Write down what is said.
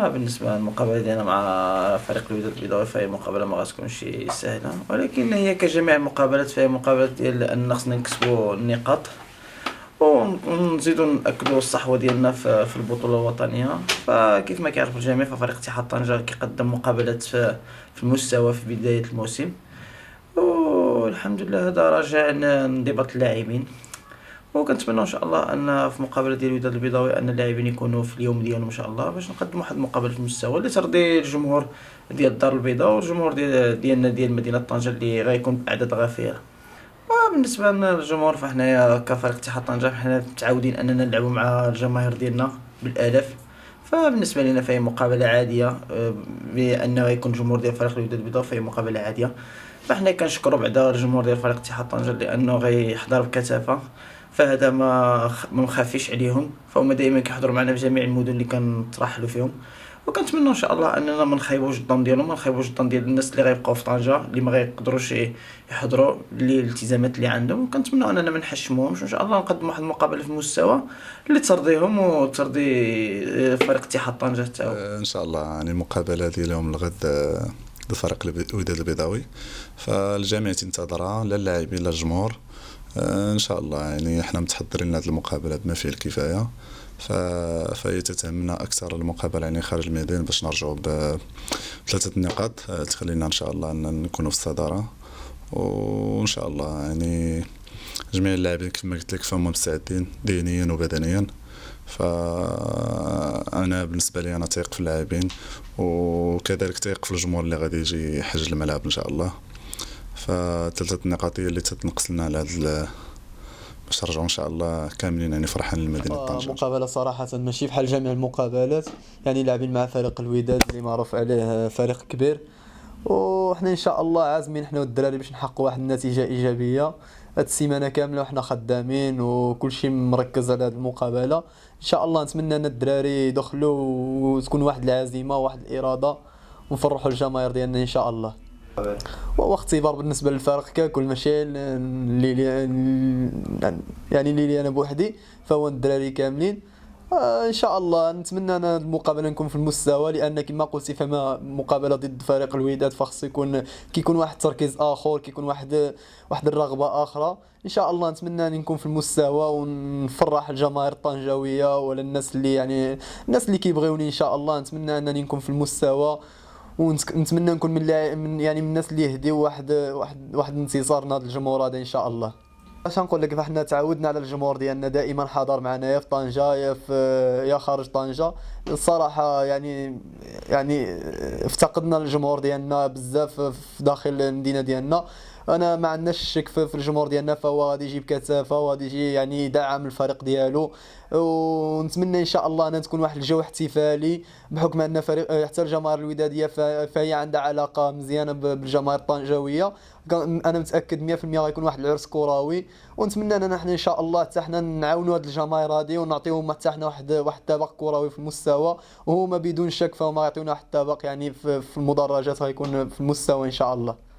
بالنسبة للمقابلة ديالنا مع فريق الوداد البيضاوي فهي مقابلة ما غتكونش سهلة، ولكن هي كجميع المقابلات فهي مقابلات ديال أن خصنا نكسبوا النقاط ونزيدو نأكدو الصحوة ديالنا في البطولة الوطنية. فكيف ما كيعرف الجميع ففريق اتحاد طنجة كيقدم مقابلات في المستوى في بداية الموسم، والحمد لله هذا راجع انضباط اللاعبين. وكنتمنى ان شاء الله ان في مقابله ديال الوداد البيضاوي ان اللاعبين يكونوا في اليوم ديالهم ان شاء الله باش نقدموا واحد المقابله في المستوى اللي ترضي الجمهور ديال الدار البيضاء والجمهور ديالنا ديال مدينه طنجه اللي غيكون باعداد غفيره. وبالنسبه لنا الجمهور فحنايا كفريق اتحاد طنجه حنا متعودين اننا نلعبوا مع الجماهير ديالنا بالالاف. فبالنسبه لنا فهي مقابله عاديه، بانه يكون الجمهور ديال فريق الوداد البيضاوي فهي مقابله عاديه. فحنا كنشكروا بعدا الجمهور ديال فريق اتحاد طنجه لانه غيحضر بكثافه، فهذا ما مخافيش عليهم، فهم دائما كيحضروا معنا في جميع المدن اللي كنترحلوا فيهم. وكنتمنى ان شاء الله اننا ما نخيبوش الظن ديالهم، ما نخيبوش الظن ديال الناس اللي غيبقاو في طنجه اللي ما غيقدروش يحضروا الالتزامات اللي عندهم. وكنتمنى اننا ما نحشموهمش، وان شاء الله نقدم واحد المقابله في المستوى اللي ترضيهم وترضي فريق اتحاد طنجه حتى هو. ان شاء الله يعني المقابله ديالهم الغد ضد فريق الوداد البيضاوي، فالجميع تنتظرها، لا اللاعبين لا الجمهور. ان شاء الله يعني احنا متحضرين لهذه المقابله بما فيه الكفايه، فهي تتهمنا اكثر المقابله يعني خارج الميدان باش نرجعوا بثلاثه نقاط تخلينا ان شاء الله ان نكونوا في الصداره. وان شاء الله يعني جميع اللاعبين كما قلت لك فهم مستعدين ذهنيا وبدنيا. فانا بالنسبه لي انا تايق في اللاعبين، وكذلك تايق في الجمهور اللي غادي يجي يحج الملعب ان شاء الله. فثلاثه النقاط هي اللي تتنقص لنا على هذا باش نرجعوا ان شاء الله كاملين يعني فرحان لمدينه طنجة. مقابله صراحه ماشي بحال جميع المقابلات، يعني لاعبين مع فريق الوداد اللي معروف عليه فريق كبير، وحنا ان شاء الله عازمين حنا والدراري باش نحققوا واحد النتيجه ايجابيه. هاد السيمانه كامله وحنا خدامين وكل شيء مركز على هاد المقابله. ان شاء الله نتمنى ان الدراري يدخلوا وتكون واحد العزيمه وواحد الاراده ونفرحوا الجماهير ديالنا ان شاء الله. وهو اختبار بالنسبه للفريق ككل، ماشي يعني اللي انا بوحدي، فهو الدراري كاملين. ان شاء الله نتمنى ان المقابله نكون في المستوى، لان كما قلتي فما مقابله ضد فريق الوداد فخص كيكون واحد التركيز اخر، كيكون واحد الرغبه اخرى. ان شاء الله نتمنى ان نكون في المستوى ونفرح الجماهير الطنجاويه ولا الناس اللي يعني الناس اللي كيبغيوني. ان شاء الله نتمنى انني نكون في المستوى، ونتمنى نكون من يعني من الناس اللي يهديو واحد الانتصار لهذا الجمهور هذا ان شاء الله. اش نقول لك، فاحنا تعودنا على الجمهور ديالنا دائما حاضر معنا يا في طنجه يا خارج طنجه. الصراحه يعني افتقدنا الجمهور ديالنا بزاف في داخل المدينه ديالنا. انا ما عندناش الشك في الجمهور ديالنا، فهو غادي يجيب كثافه وغادي يجي يعني يدعم الفريق ديالو. ونتمنى ان شاء الله ان تكون واحد الجو احتفالي، بحكم ان فريق حتى الجماهير الوداديه فهي عندها علاقه مزيانه بالجماهير الطنجاويه. انا متاكد 100% غيكون واحد العرس كروي، ونتمنى اننا حنا ان شاء الله حتى حنا نعاونوا هاد الجماهير هادي ونعطيوهم حتى حنا واحد الطبق كروي في المستوى، وهما بدون شك فهم غيعطيونا واحد الطبق يعني في المدرجات غيكون في المستوى ان شاء الله.